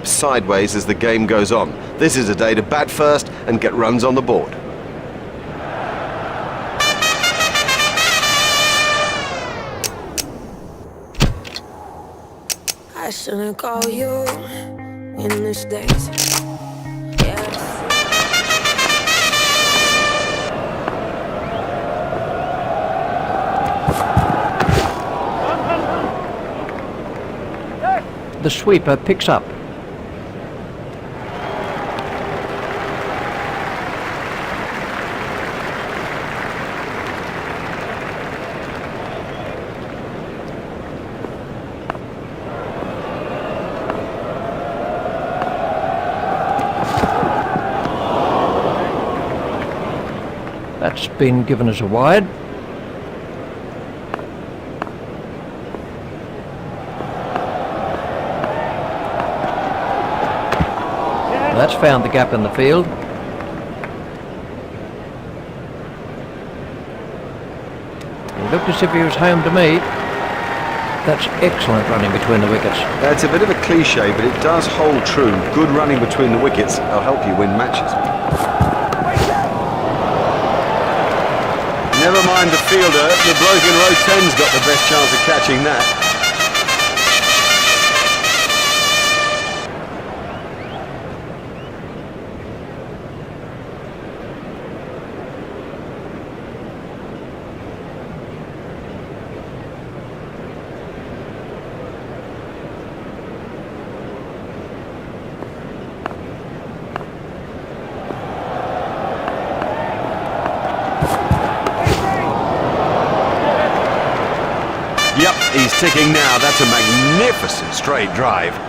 slips sideways as the game goes on. This is a day to bat first and get runs on the board. I shouldn't call you in these days. Yes. The sweeper picks up. That's been given as a wide. That's found the gap in the field. He looked as if he was home to me. That's excellent running between the wickets. That's a bit of a cliche, but it does hold true. Good running between the wickets will help you win matches. Never mind the fielder, the bloke in row 10's got the best chance of catching that. Yep, he's ticking now. That's a magnificent straight drive.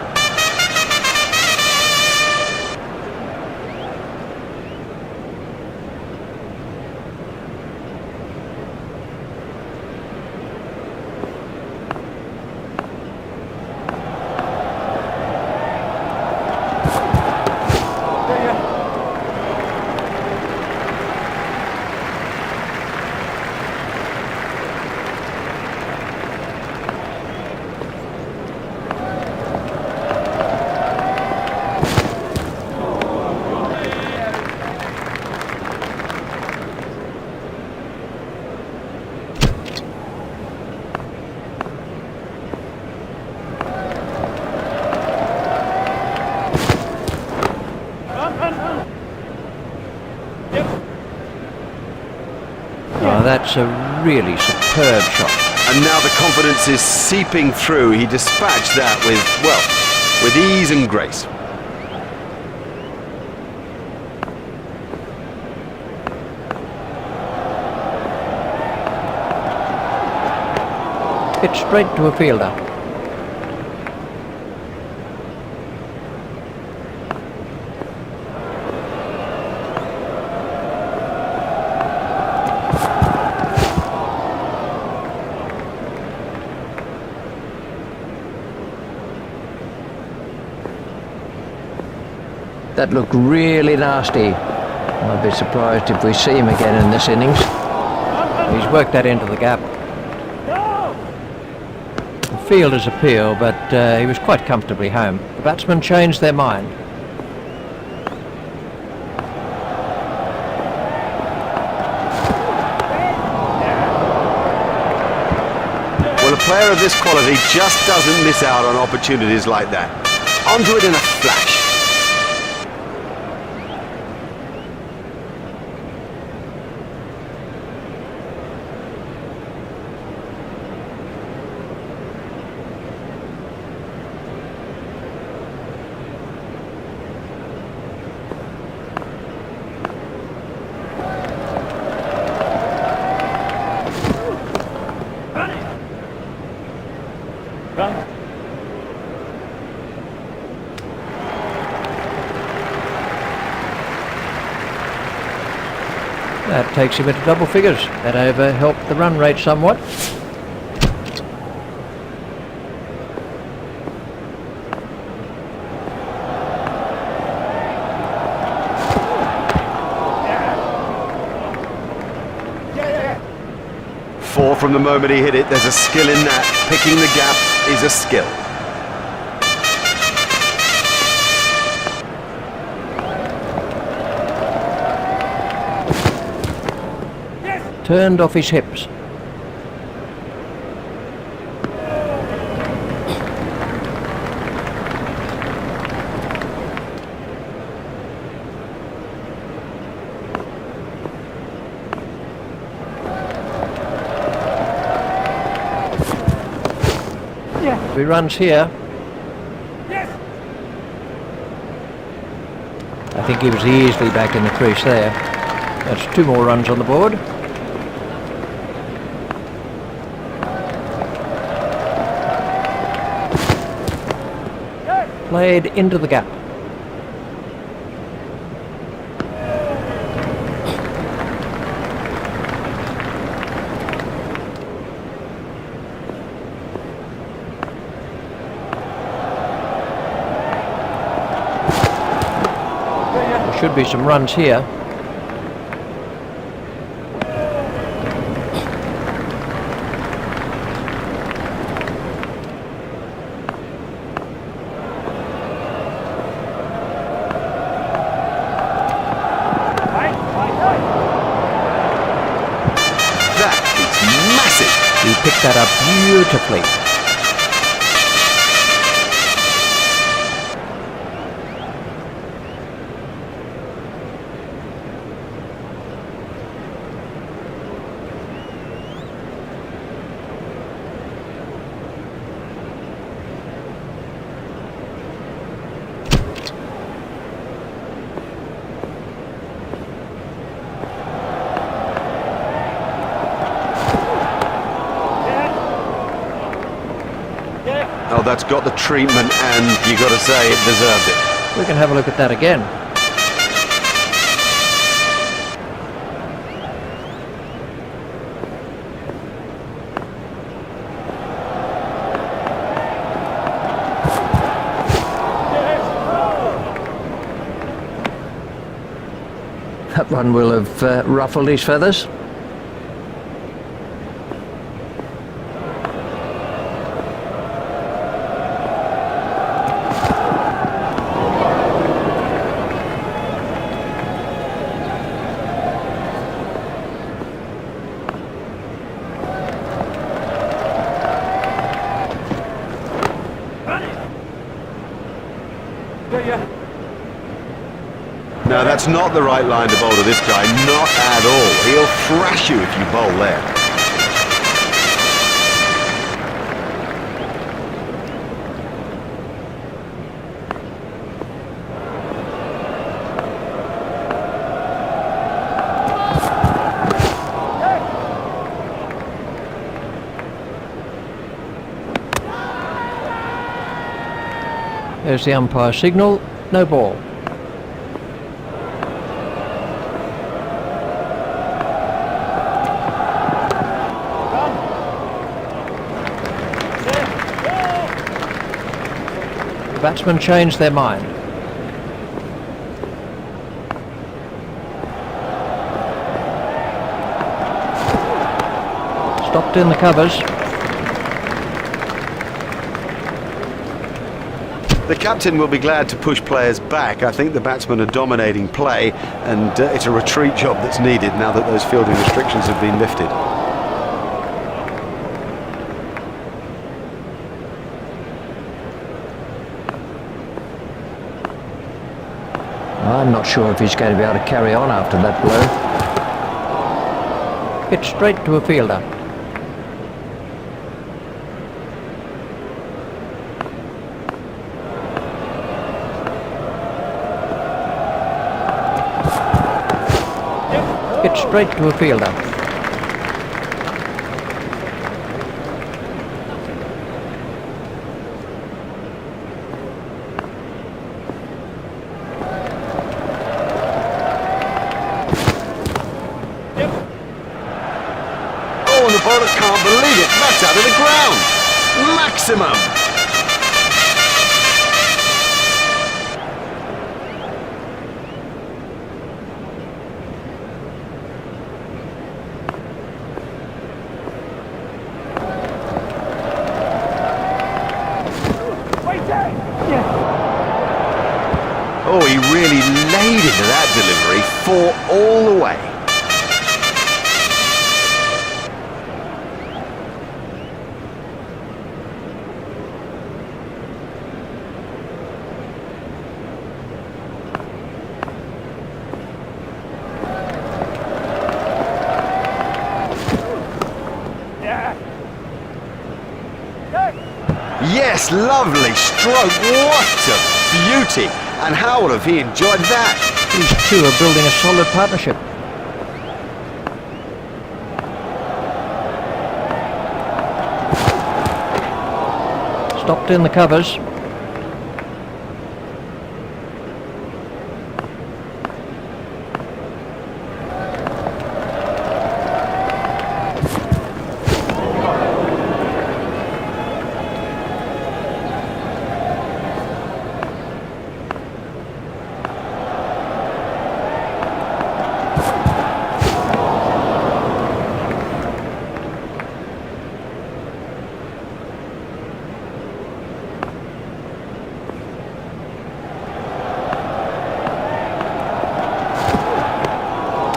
That's a really superb shot. And now the confidence is seeping through. He dispatched that with, well, with ease and grace. It's straight to a fielder. That looked really nasty. I'll be surprised if we see him again in this innings. He's worked that into the gap. The fielder's appeal, but he was quite comfortably home. The batsmen changed their mind. Well, a player of this quality just doesn't miss out on opportunities like that. Onto it in a flash. That takes him into double figures. That over helped the run rate somewhat. Four from the moment he hit it. There's a skill in that. Picking the gap is a skill. Turned off his hips. If he runs here, I think he was easily back in the crease there. That's 2 more runs on the board. Played into the gap. Should be some runs here. That is massive. He picked that up beautifully. Oh, that's got the treatment, and you got to say it deserved it. We can have a look at that again. That one will have ruffled his feathers. No, that's not the right line to bowl to this guy, not at all. He'll thrash you if you bowl there. There's the umpire signal, no ball. The batsmen changed their mind. Stopped in the covers. The captain will be glad to push players back. I think the batsmen are dominating play, and it's a retreat job that's needed now that those fielding restrictions have been lifted. I'm not sure if he's going to be able to carry on after that blow. Hit straight to a fielder. Hit straight to a fielder. Oh, and the bowler can't believe it. That's out of the ground. Maximum. Oh, he really laid into that delivery, 4 all the way. Nice, lovely stroke. What a beauty. And how would have he enjoyed that? These two are building a solid partnership. Stopped in the covers.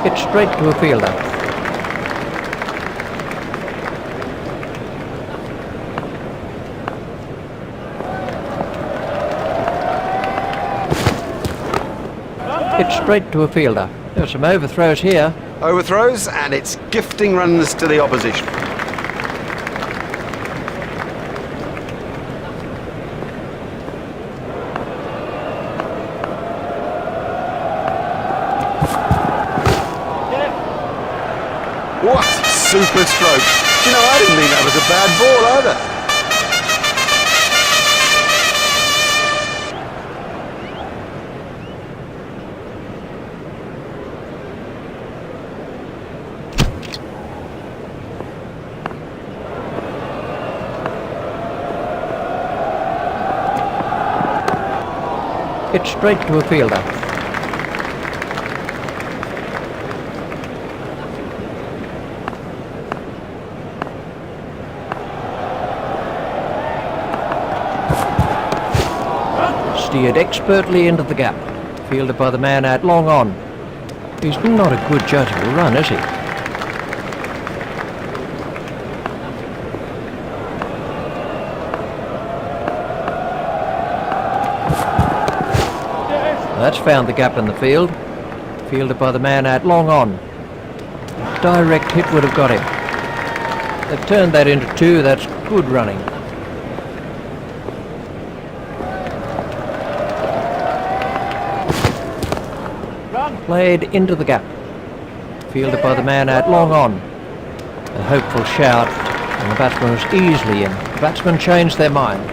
Hit straight to a fielder. Hit straight to a fielder. There's some overthrows here. Overthrows, and it's gifting runs to the opposition. What super stroke. Do you know, I didn't think that was a bad ball either. Hit straight to a fielder. Steered expertly into the gap. Fielded by the man out long on. He's not a good judge of a run, is he? That's found the gap in the field. Fielded by the man out long on. A direct hit would have got him. They've turned that into two. That's good running. Played into the gap. Fielded by the man out long on. A hopeful shout, and the batsman was easily in. The batsmen changed their mind.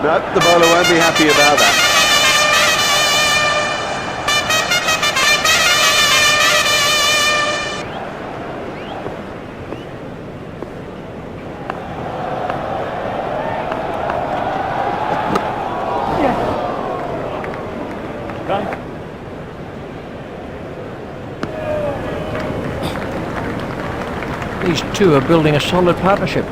No, the bowler won't be happy about that. These two are building a solid partnership.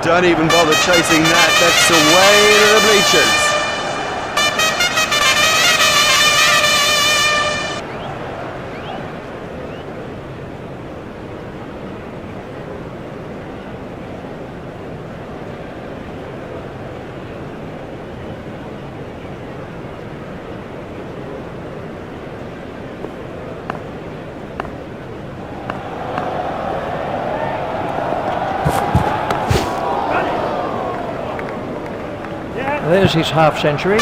Don't even bother chasing that. That's away to the bleachers. There's his half century.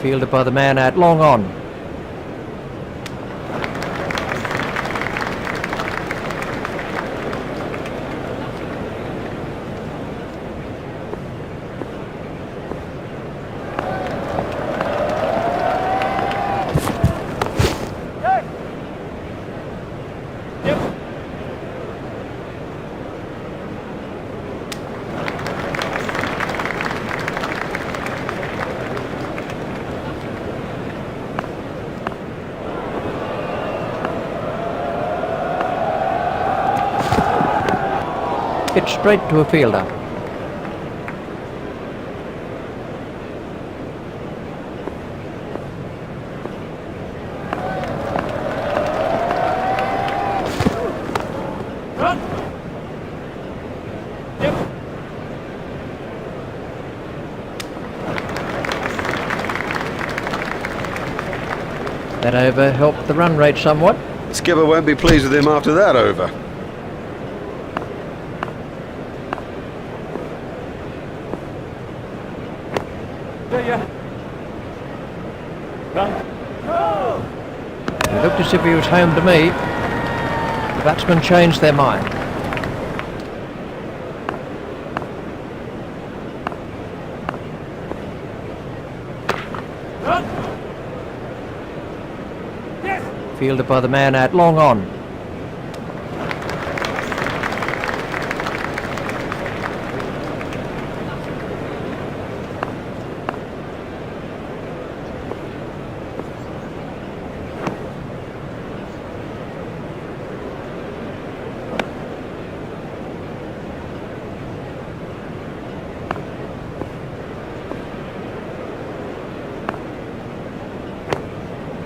Fielded by the man out long on. hit straight to a fielder. That over helped the run rate somewhat. Skipper won't be pleased with him after that over. He looked as if he was home to me. The batsmen changed their mind. Fielded by the man at long on.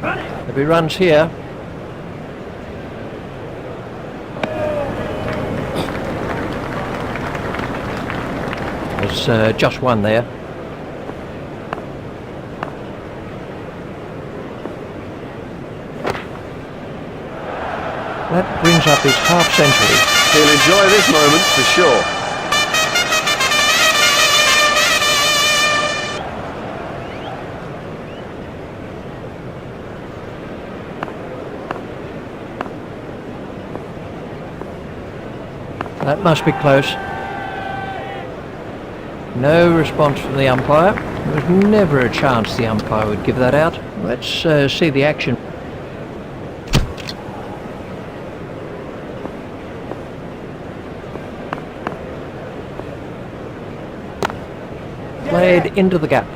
There'll be runs here. There's just one there. That brings up his half century. He'll enjoy this moment for sure. That must be close. No response from the umpire. There was never a chance the umpire would give that out. Let's see the action. Played into the gap.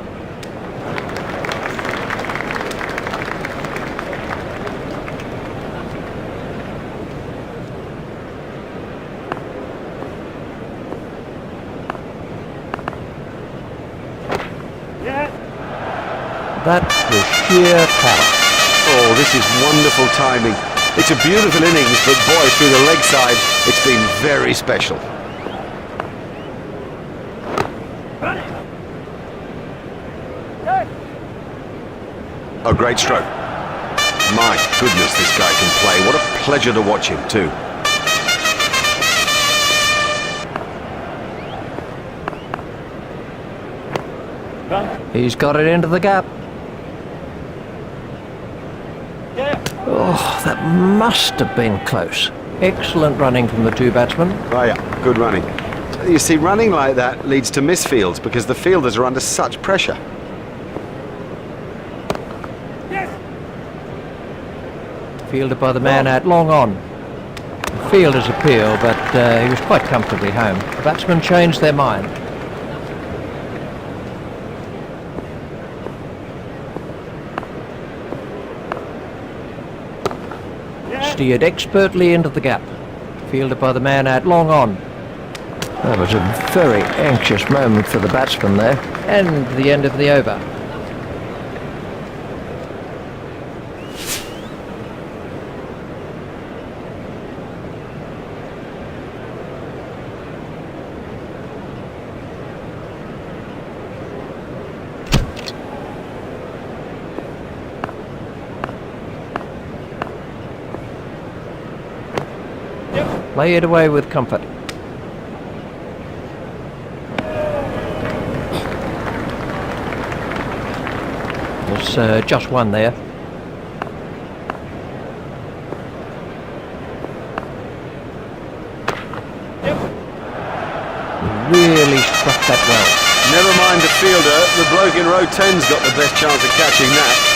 That was sheer power. Oh, this is wonderful timing. It's a beautiful innings, but boy, through the leg side, it's been very special. A great stroke. My goodness, this guy can play. What a pleasure to watch him, too. He's got it into the gap. Oh, that must have been close. Excellent running from the two batsmen. Oh yeah, good running. You see, running like that leads to misfields because the fielders are under such pressure. Fielded by the man at long on. The fielder's appeal, but he was quite comfortably home. The batsmen changed their mind. Steered expertly into the gap. Fielded by the man at long on. That was a very anxious moment for the batsman there. And the end of the over. Play it away with comfort. There's just one there. Really struck that well. Never mind the fielder, the bloke in row 10's got the best chance of catching that.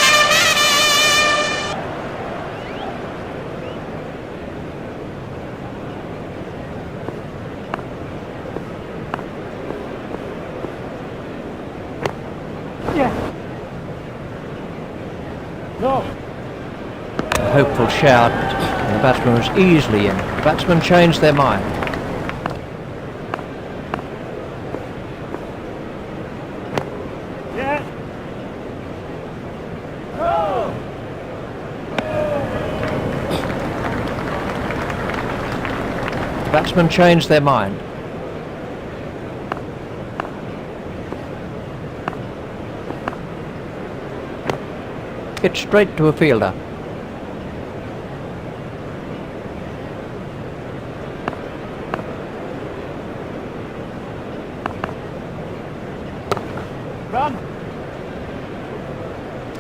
A hopeful shout, and the batsman was easily in. The batsmen changed their mind. batsmen changed their mind. Hit straight to a fielder.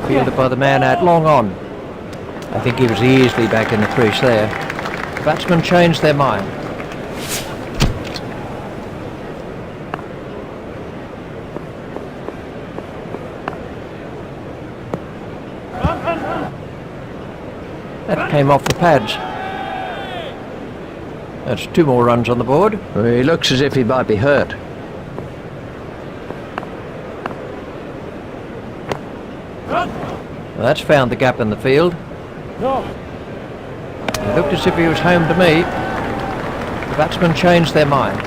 Fielded by the man out long on. I think he was easily back in the crease there. The batsmen changed their mind. That came off the pads. That's 2 more runs on the board. He looks as if he might be hurt. Well, that's found the gap in the field. He looked as if he was home to me. The batsmen changed their mind.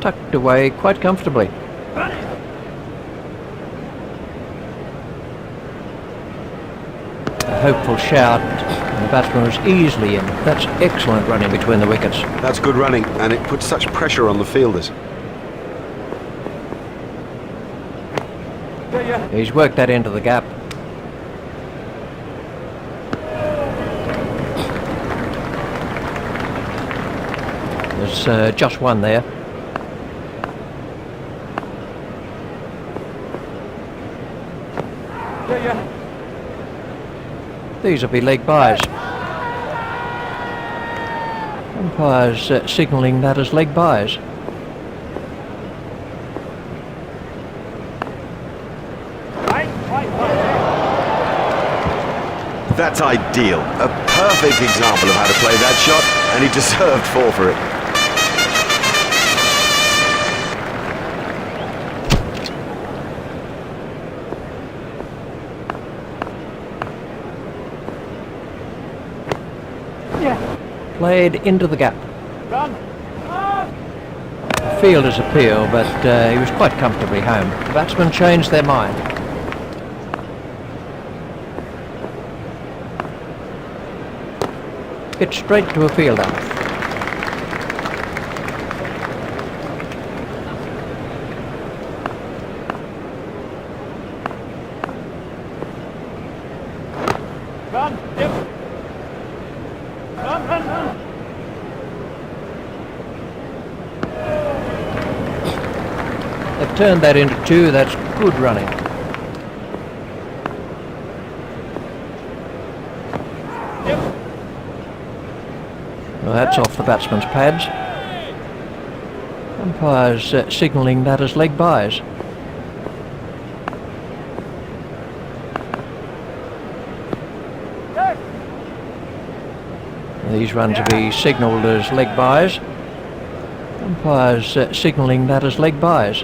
Tucked away quite comfortably. A hopeful shout, and the batsman was easily in. That's excellent running between the wickets. That's good running, and it puts such pressure on the fielders. He's worked that into the gap. There's just one there. These will be leg byes. Umpires signalling that as leg byes. That's ideal. A perfect example of how to play that shot, and he deserved 4 for it. Played into the gap. The fielder's appeal, but he was quite comfortably home. The batsmen changed their mind. Hit straight to a fielder. They've turned that into 2. That's good running. Well, that's off the batsman's pads. Umpires signalling that as leg byes. These runs will be signalled as leg byes. Umpires signalling that as leg byes.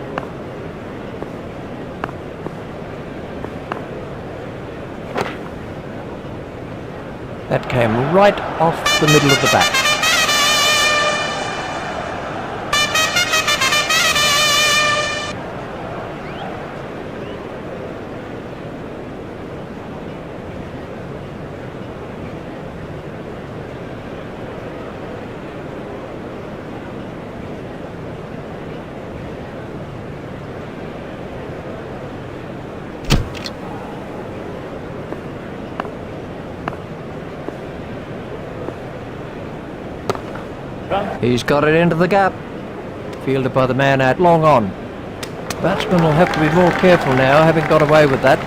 That came right off the middle of the bat. He's got it into the gap. Fielded by the man out long on. Batsman will have to be more careful now, having got away with that.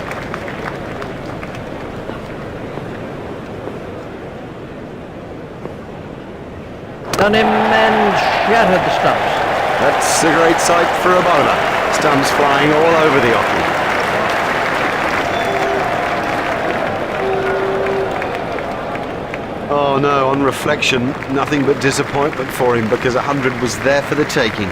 Done him and shattered the stumps. That's a great sight for a bowler. Stumps flying all over the offing. Oh no, on reflection, nothing but disappointment for him, because 100 was there for the taking.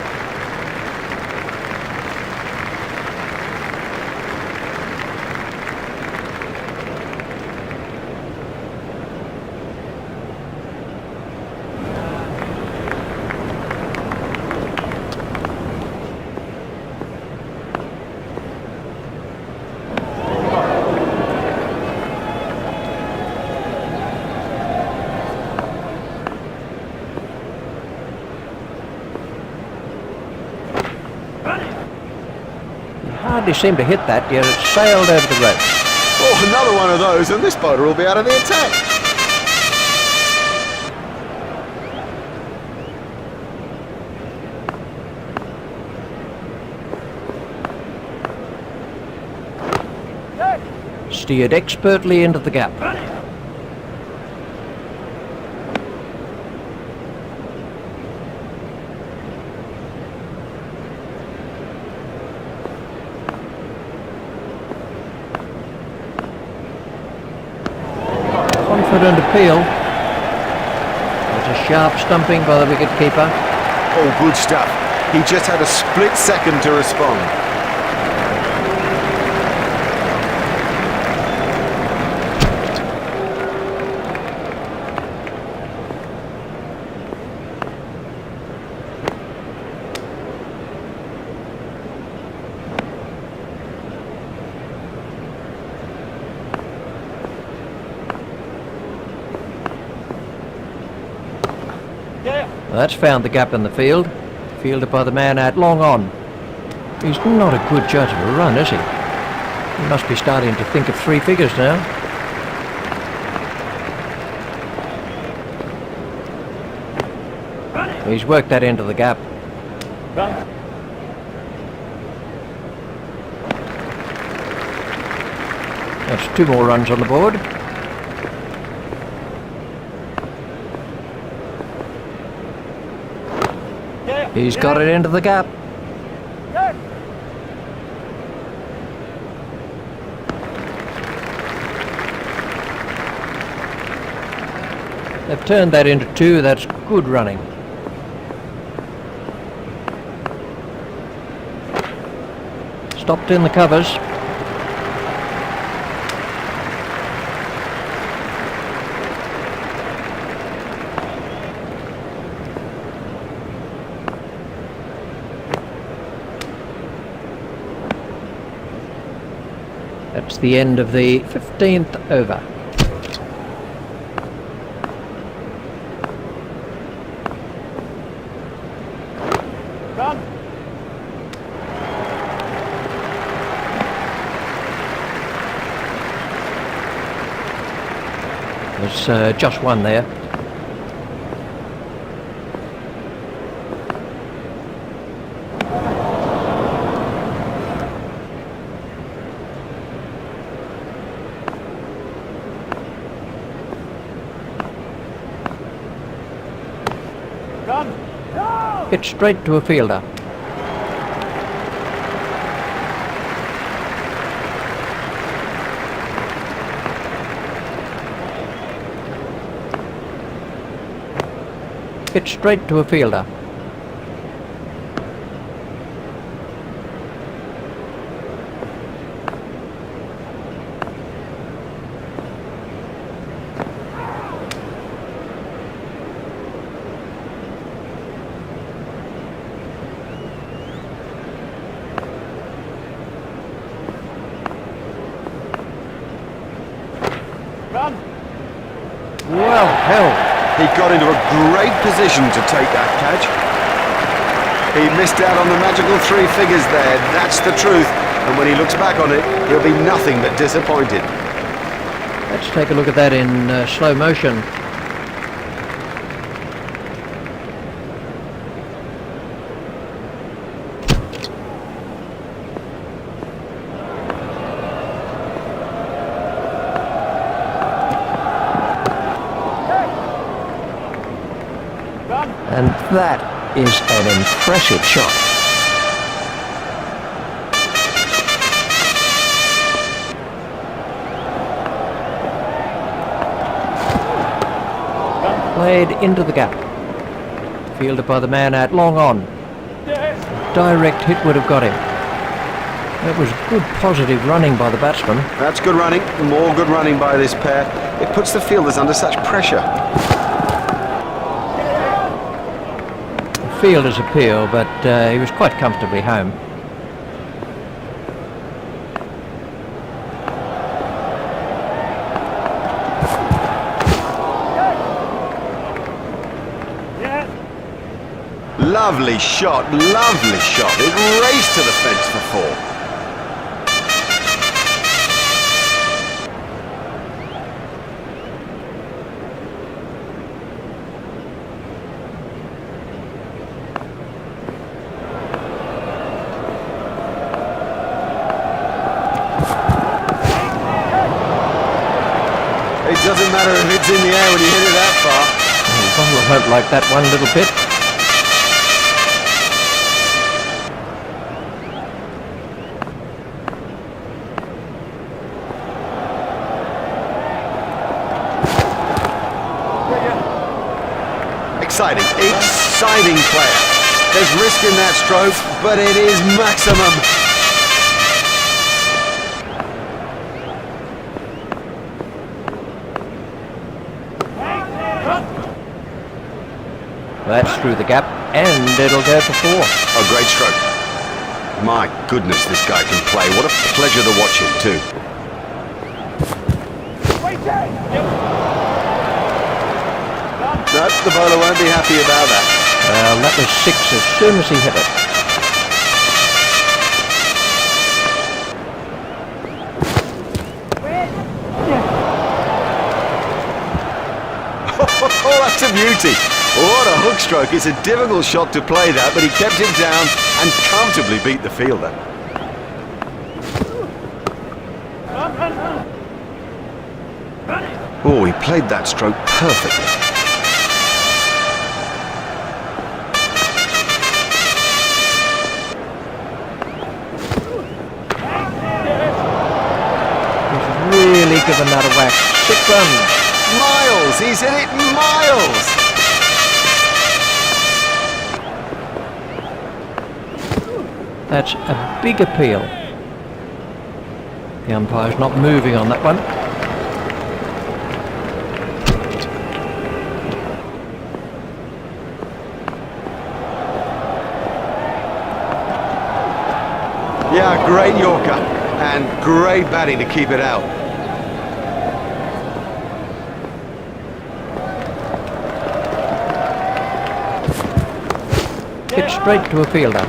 hardly seemed to hit that, yet it sailed over the ropes. Oh, another one of those, and this bowler will be out of the attack. Steered expertly into the gap. Confident appeal. There's a sharp stumping by the wicket-keeper. Oh, good stuff. He just had a split second to respond. That's found the gap in the field. Fielded by the man out long on. He's not a good judge of a run, is he? He must be starting to think of three figures now. He's worked that into the gap. That's 2 more runs on the board. He's got it into the gap. They've turned that into 2. That's good running. Stopped in the covers. That's the end of the 15th over. There's just one there. Hit straight to a fielder. Hit straight to a fielder. Well held. He got into a great position to take that catch. He missed out on the magical 3 figures there, that's the truth. And when he looks back on it, he'll be nothing but disappointed. Let's take a look at that in slow motion. And that is an impressive shot. Played into the gap. Fielded by the man out long on. A direct hit would have got him. That was good positive running by the batsman. That's good running, more good running by this pair. It puts the fielders under such pressure. Fielder's appeal, but he was quite comfortably home. Lovely shot, lovely shot. It raced to the fence for 4. Doesn't matter if it's in the air when you hit it that far. The bowler won't like that one little bit. Exciting player. There's risk in that stroke, but it is maximum. That's through the gap, and it'll go for 4. Oh, great stroke. My goodness, this guy can play. What a pleasure to watch him, too. No, the bowler won't be happy about that. Well, that was 6 as soon as he hit it. Oh, that's a beauty. What a hook stroke. It's a difficult shot to play that, but he kept it down and comfortably beat the fielder. Oh, he played that stroke perfectly. Really given that a whack. 6 runs. Miles! He's hit it miles! That's a big appeal. The umpire's not moving on that one. Yeah, great Yorker. And great batting to keep it out. Hit straight to a fielder.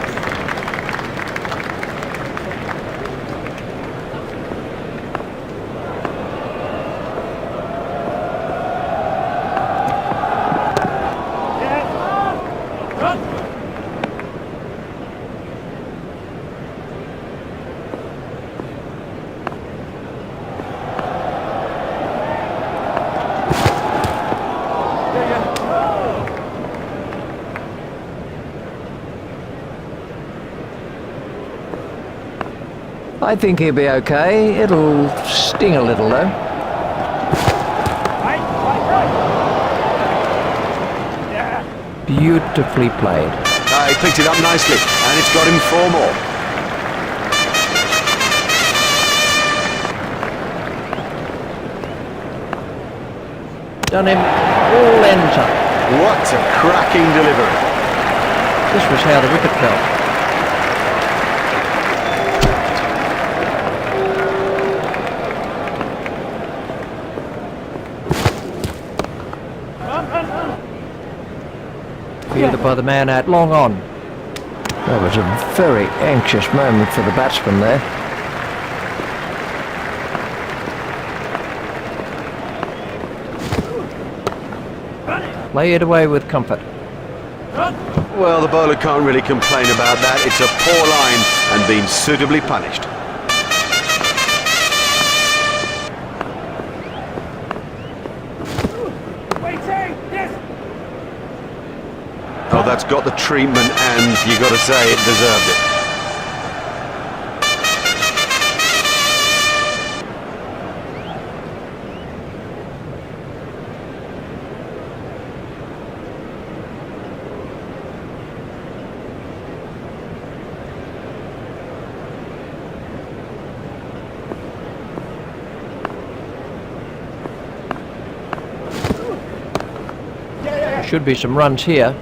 I think he'll be okay. It'll sting a little though. Beautifully played. He picked it up nicely, and it's got him 4 more. Done him all enter. What a cracking delivery. This was how the wicket fell. Fielded by the man out long on. That was a very anxious moment for the batsman there. Play it away with comfort. Well, the bowler can't really complain about that. It's a poor line and been suitably punished. Oh, that's got the treatment, and you got to say it deserved it. Should be some runs here.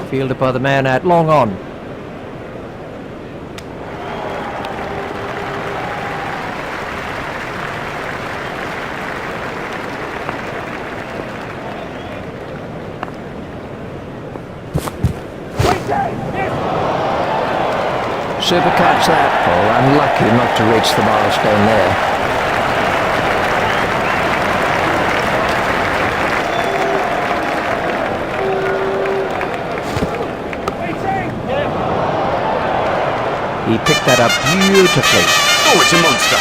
Fielded by the man out long on. Super catch that. Oh, unlucky not to reach the milestone there. He picked that up beautifully. Oh, it's a monster.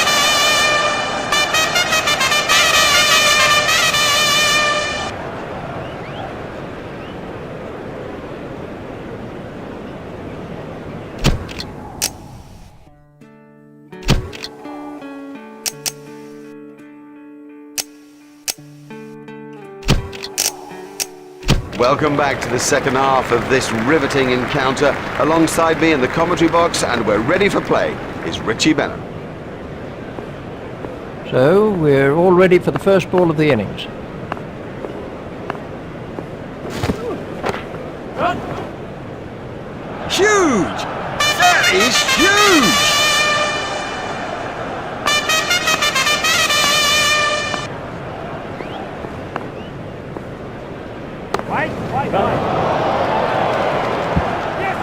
Welcome back to the second half of this riveting encounter. Alongside me in the commentary box, and we're ready for play, is Richie Bennett. So we're all ready for the first ball of the innings. Huge! That is huge!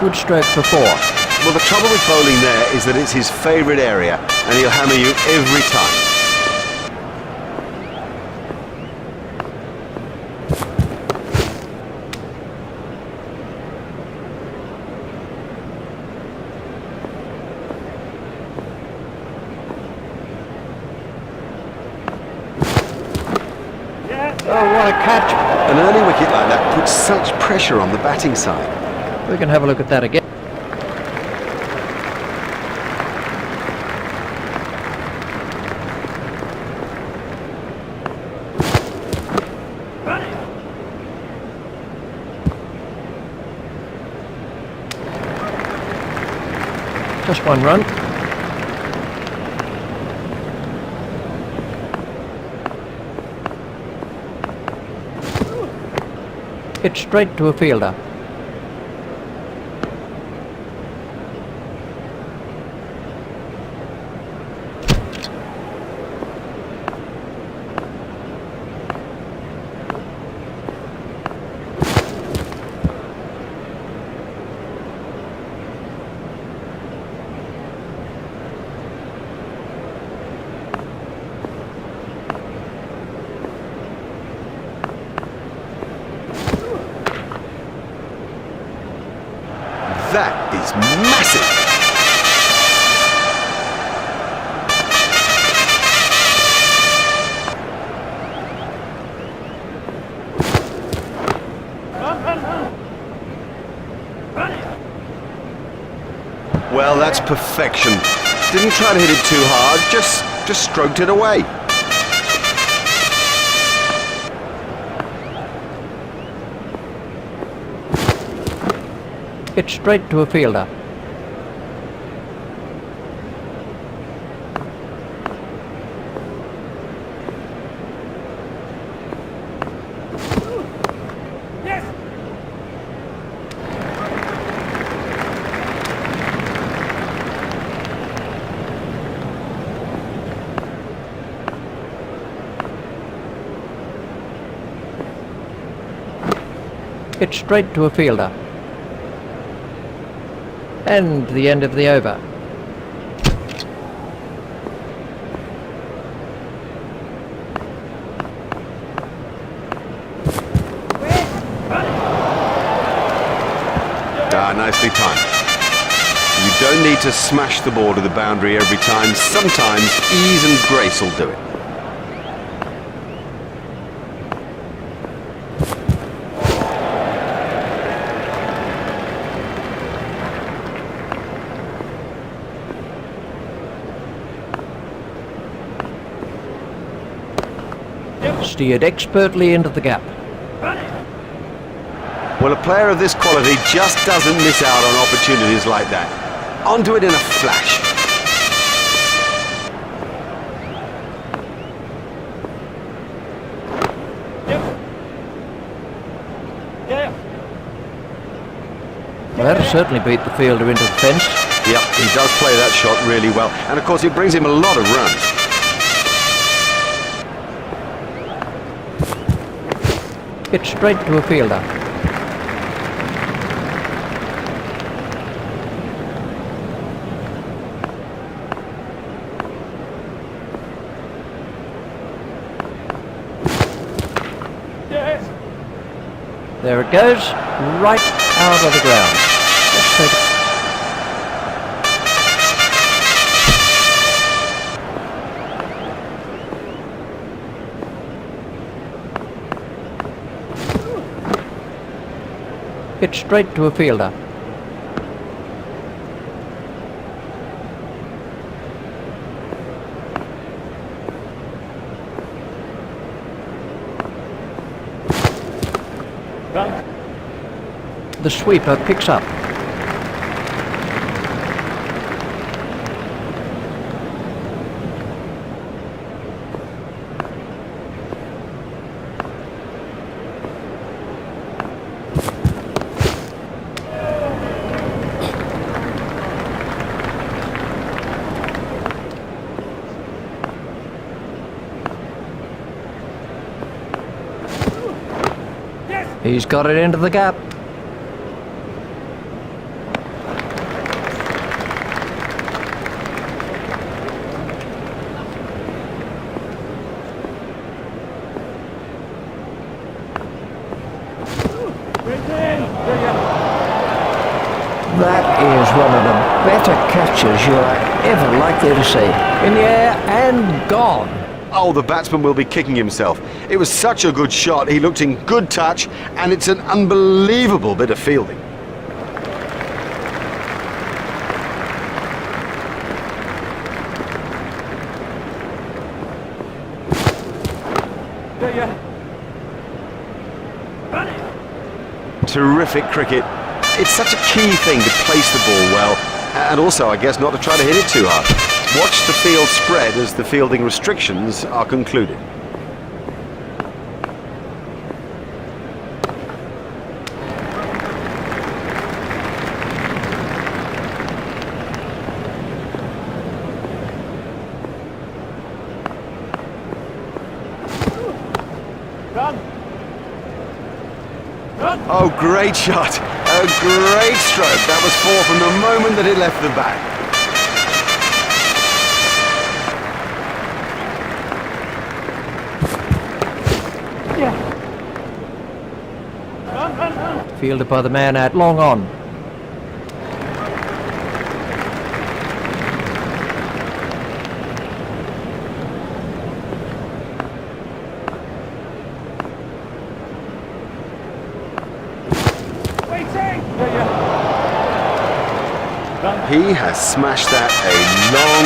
Good stroke for 4. Well, the trouble with bowling there is that it's his favourite area, and he'll hammer you every time. Oh, what a catch. An early wicket like that puts such pressure on the batting side. We can have a look at that again. Just 1 run. Hit straight to a fielder. That is massive! Well, that's perfection. Didn't try to hit it too hard, just stroked it away. Hit straight to a fielder. Hit straight to a fielder. And the end of the over. Nicely timed. You don't need to smash the ball to the boundary every time. Sometimes ease and grace will do it. Steered expertly into the gap. Well, a player of this quality just doesn't miss out on opportunities like that. Onto it in a flash. Well, that'll certainly beat the fielder into the fence. Yep, he does play that shot really well. And of course, it brings him a lot of runs. Hit straight to a fielder. There it goes, right out of the ground. Let's take it. Hit straight to a fielder. Run. the sweeper picks up. He's got it into the gap. That is one of the better catches you are ever likely to see. In the air and gone. Oh, the batsman will be kicking himself. It was such a good shot, he looked in good touch, and it's an unbelievable bit of fielding. Terrific cricket. It's such a key thing to place the ball well, and also, I guess, not to try to hit it too hard. Watch the field spread as the fielding restrictions are concluded. Oh, great shot. A great stroke. That was four from the moment that it left the bat. Fielded by the man at long on. He has smashed that a long,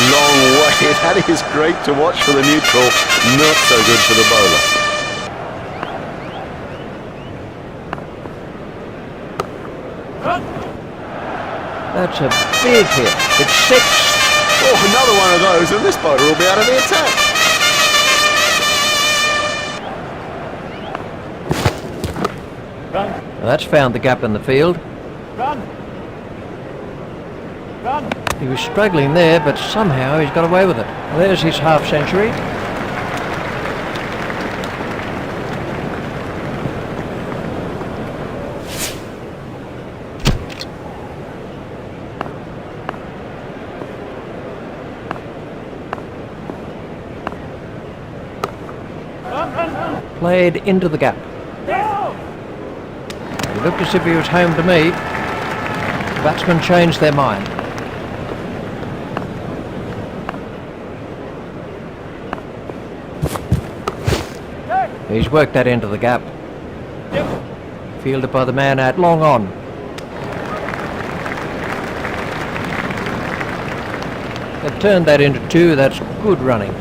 long way. That is great to watch for the neutral, not so good for the bowler. That's a big hit. It's six. Oh, another one of those, and this bowler will be out of the attack. Well, that's found the gap in the field. He was struggling there, but somehow he's got away with it. Well, there's his half century. Played into the gap. He looked as if he was home to me. The batsmen changed their mind. He's worked that into the gap. Fielded by the man at long on. They've turned that into two. That's good running.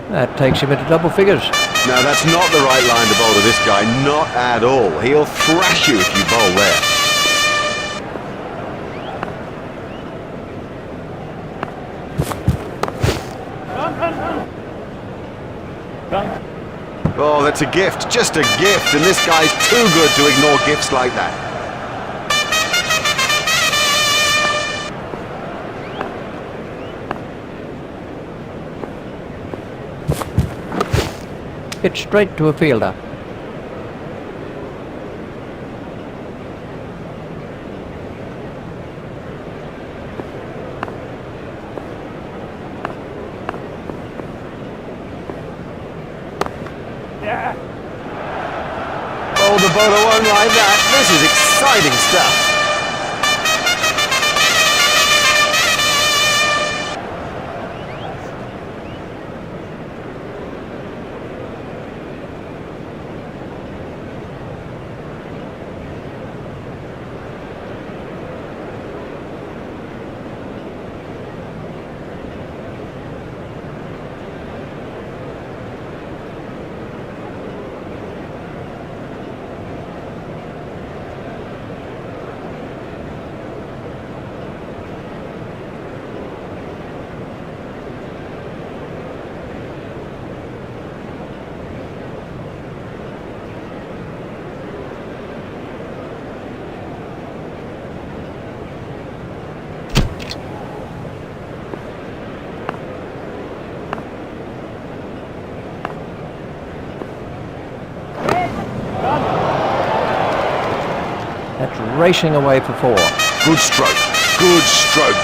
That takes him into double figures. No, that's not the right line to bowl to this guy, not at all. He'll thrash you if you bowl there. Oh, that's a gift, just a gift, and this guy's too good to ignore gifts like that. Hit straight to a fielder. Oh, the bowler won't like that. This is exciting stuff. That's racing away for 4. Good stroke,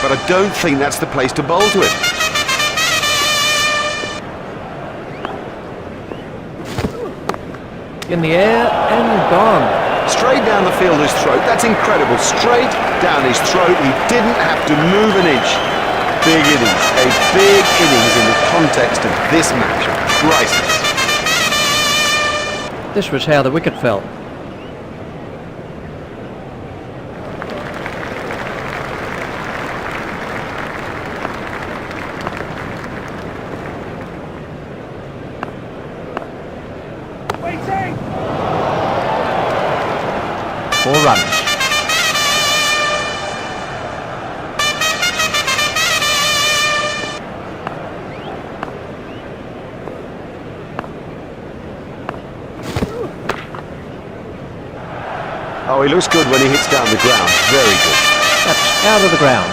but I don't think that's the place to bowl to him. In the air and gone. Straight down the fielder's throat, that's incredible. Straight down his throat, he didn't have to move an inch. Big innings, a big innings in the context of this match. Priceless. This was how the wicket fell. Waiting! 4 runs. Oh, he looks good when he hits down the ground. Very good. That's out of the ground.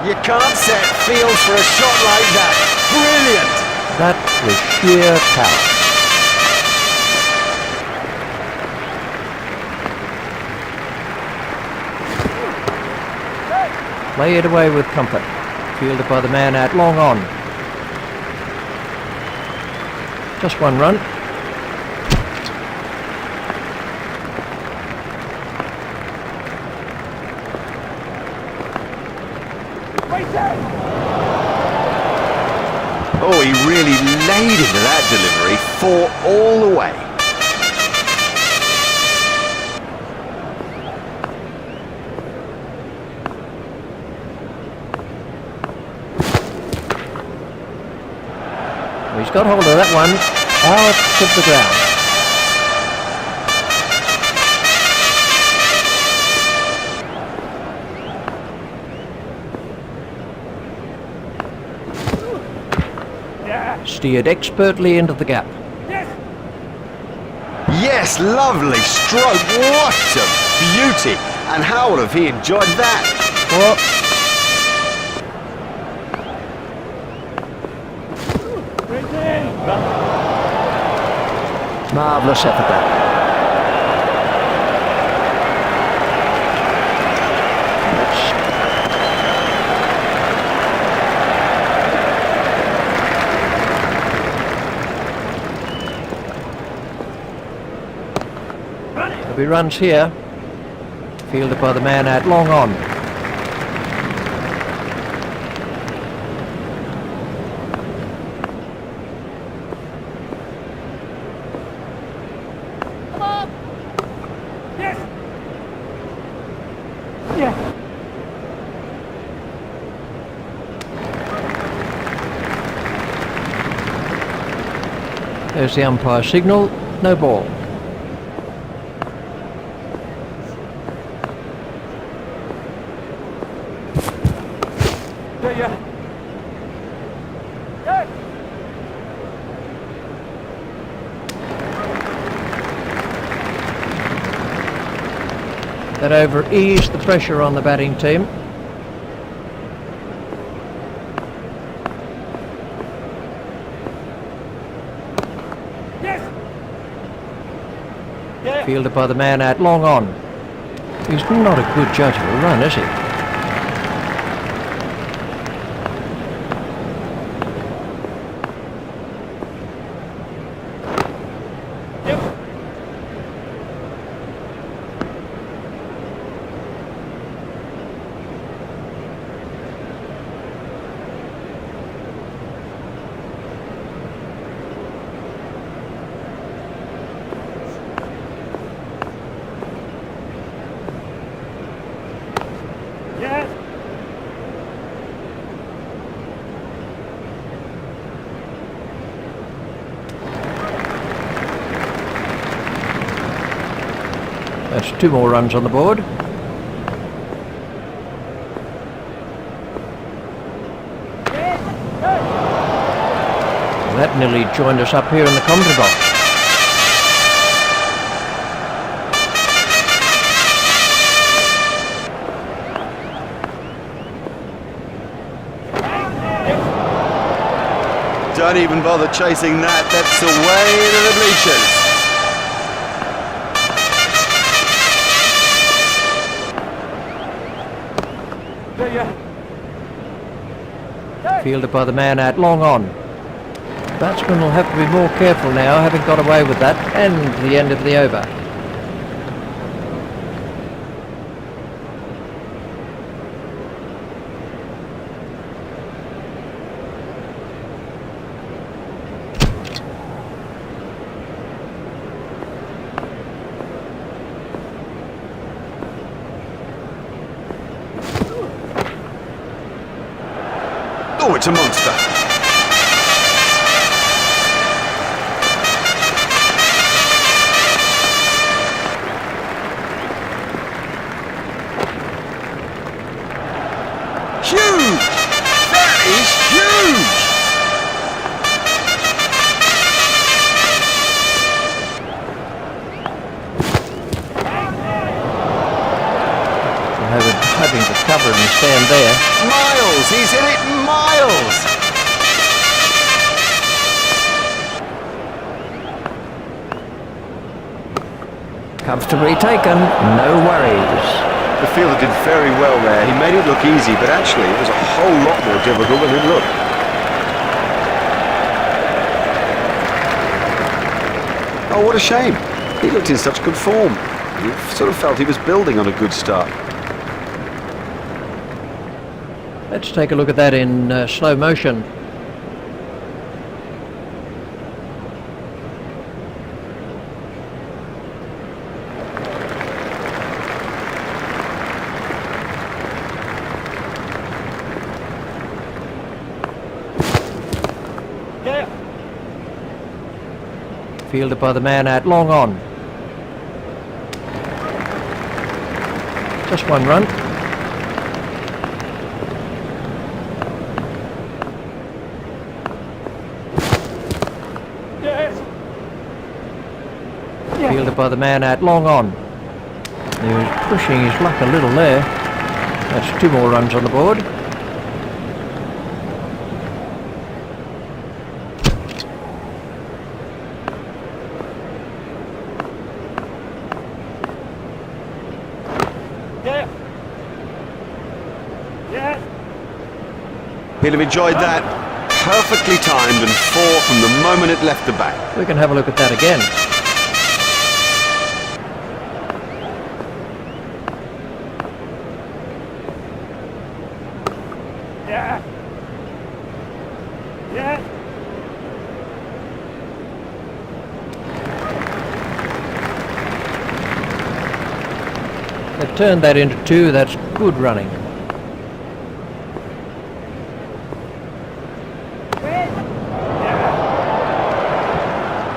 You can't set fields for a shot like that. Brilliant! That was sheer power. Play it away with comfort. Fielded by the man out long on. Just 1 run. Oh, he really laid into that delivery. 4 all the way. He's got hold of that one. Out of the ground. Steered expertly into the gap. Yes, lovely stroke. What a beauty. And how would have he enjoyed that? Marvellous effort there. There'll be runs here. Fielded by the man out long on. There's the umpire signal, no ball. That over eased the pressure on the batting team. Fielded by the man out long on. He's not a good judge of a run, is he? That's 2 more runs on the board. Well, that nearly joined us up here in the commentary box. Don't even bother chasing that. That's away to the bleachers. There you. Fielded by the man out long on. Batsman will have to be more careful now, having got away with that, and the end of the over. Oh, it's a monster. Huge! That is huge! Hoping to cover and stand there. Miles! He's hit it miles! Comfortably taken, no worries. The fielder did very well there. He made it look easy, but actually it was a whole lot more difficult than it looked. Oh, what a shame. He looked in such good form. You sort of felt he was building on a good start. Let's take a look at that in slow motion. Yeah. Fielded by the man out long on. Just one run. Fielded by the man out long on. He was pushing his luck a little there. That's 2 more runs on the board. Yeah. Yeah. He'll have enjoyed that. Perfectly timed and 4 from the moment it left the bat. We can have a look at that again. Yeah. Yeah. They've turned that into 2. That's good running.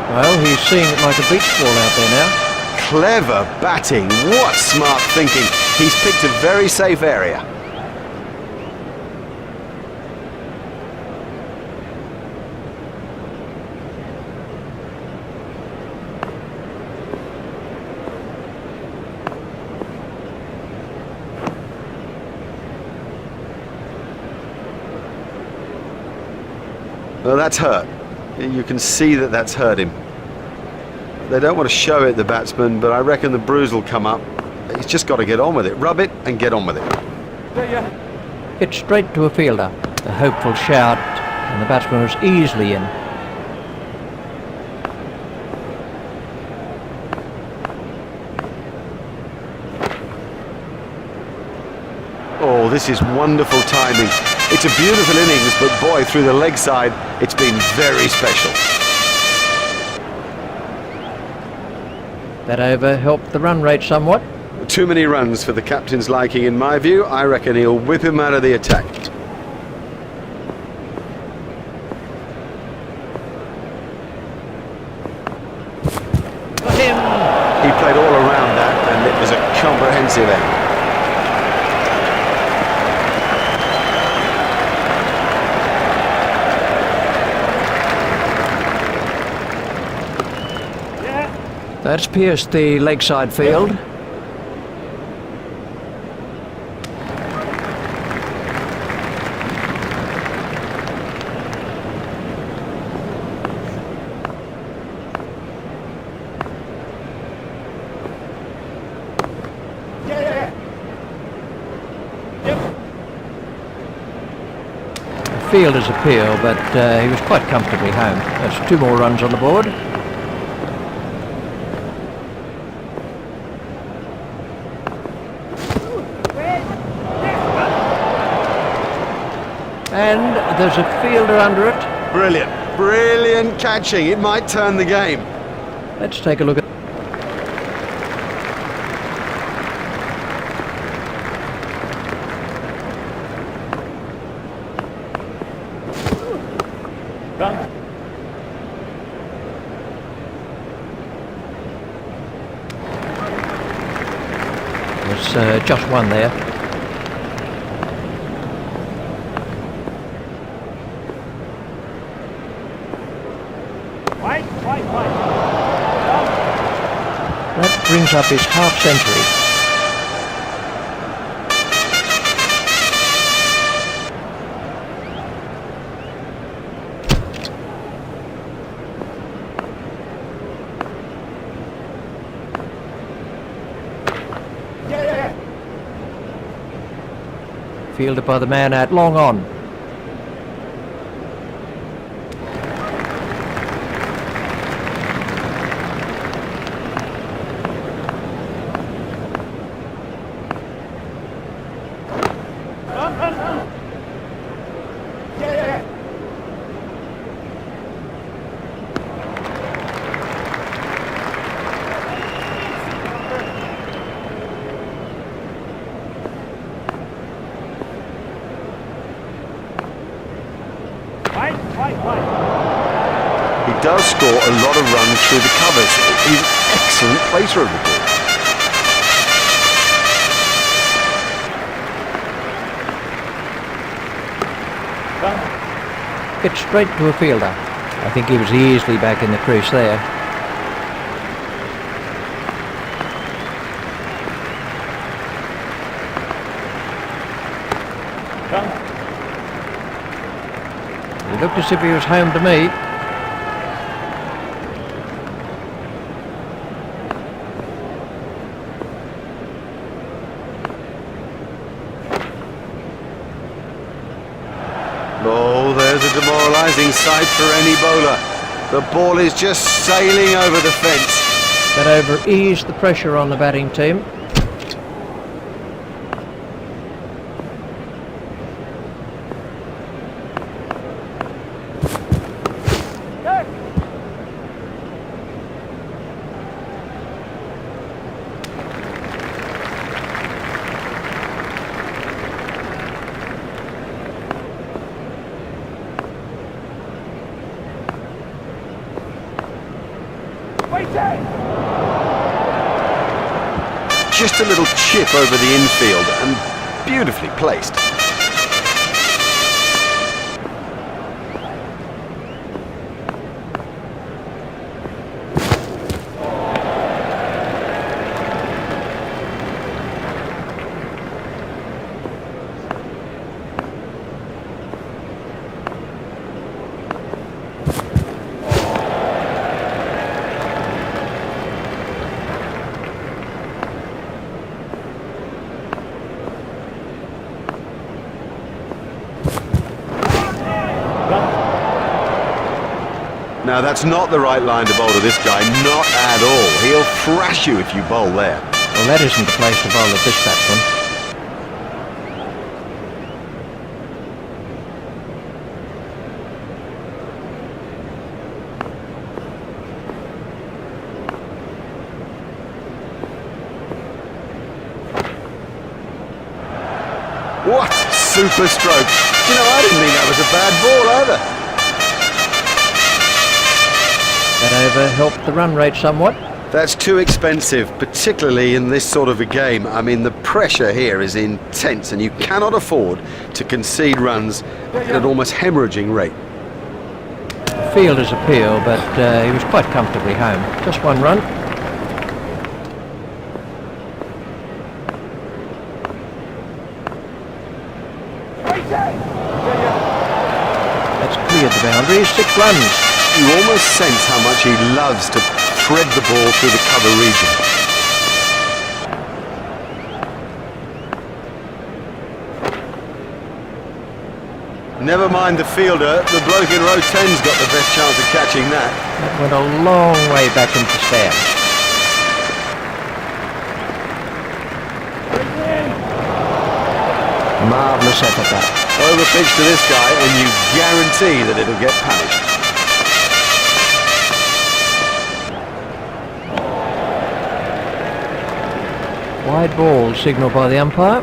Well, he's seeing it like a beach ball out there now. Clever batting. What smart thinking. He's picked a very safe area. Well, that's hurt. You can see that that's hurt him. They don't want to show it, the batsman, but I reckon the bruise will come up. He's just got to get on with it. Rub it and get on with it. There you. Hit straight to a fielder. A hopeful shout, and the batsman was easily in. Oh, this is wonderful timing. It's a beautiful innings, but boy, through the leg side, it's been very special. That over helped the run rate somewhat. Too many runs for the captain's liking, in my view. I reckon he'll whip him out of the attack. Got him! He played all around that, and it was a comprehensive end. That's pierced the leg side field. Yep. The fielder's appeal, but he was quite comfortably home. That's 2 more runs on the board. And there's a fielder under it. Brilliant, brilliant catching. It might turn the game. Let's take a look at... Run. There's just one there. White. That brings up his half century. Yeah. Fielded by the man at long on. Run. Yeah. White. He does score a lot of runs through the covers. He's an excellent placer of the ball. Hit straight to a fielder. I think he was easily back in the crease there. He looked as if he was home to me. Oh, there's a demoralising sight for any bowler. The ball is just sailing over the fence. That over eased the pressure on the batting team. Just a little chip over the infield and beautifully placed. Now that's not the right line to bowl to this guy, not at all. He'll thrash you if you bowl there. Well, that isn't the place to bowl at this batsman. What super stroke. You know, I didn't think that was a bad ball either. That over helped the run rate somewhat. That's too expensive, particularly in this sort of a game. I mean, the pressure here is intense and you cannot afford to concede runs at an almost hemorrhaging rate. Fielder's appeal, but he was quite comfortably home. Just one run. That's cleared the boundaries. 6 runs. You almost sense how much he loves to thread the ball through the cover region. Never mind the fielder, the bloke in row 10's got the best chance of catching that. That went a long way back into stand. Marvellous effort that. Over pitch to this guy and you guarantee that it'll get punished. Wide ball signalled by the umpire.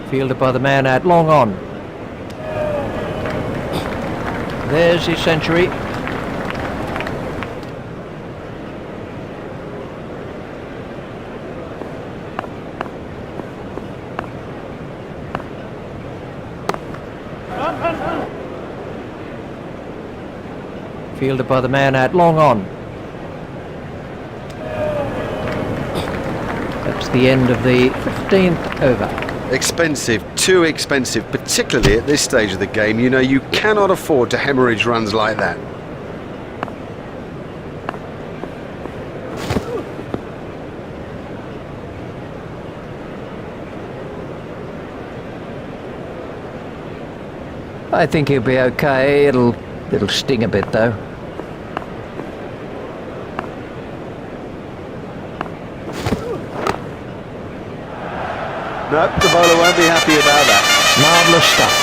Fielded by the man at long on. There's his century. Fielded by the man at long on. That's the end of the 15th over. Expensive, too expensive, particularly at this stage of the game. You know, you cannot afford to hemorrhage runs like that. I think he'll be okay. It'll sting a bit though. Nope, the bowler won't be happy about that. Marvellous stuff.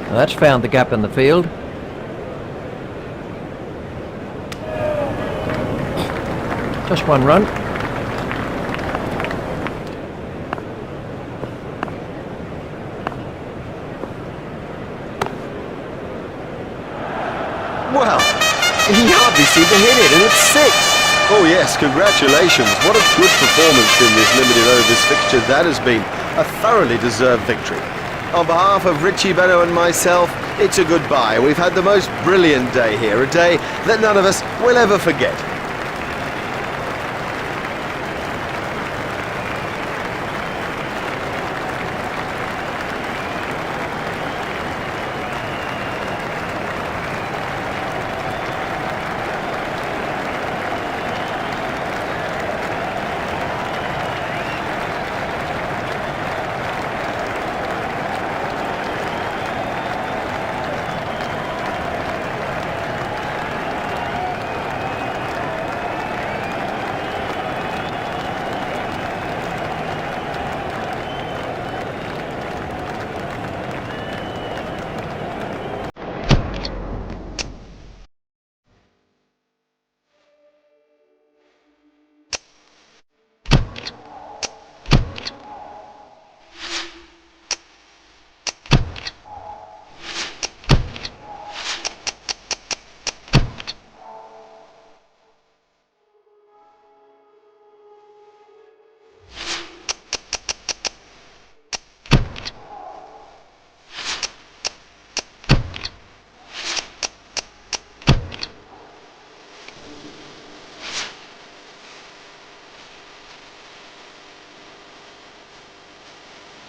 Well, that's found the gap in the field. Just one run. Well, he hardly seemed to hit it, and it's 6. Oh yes, congratulations. What a good performance in this limited overs fixture. That has been a thoroughly deserved victory. On behalf of Richie Benno and myself, it's a goodbye. We've had the most brilliant day here, a day that none of us will ever forget.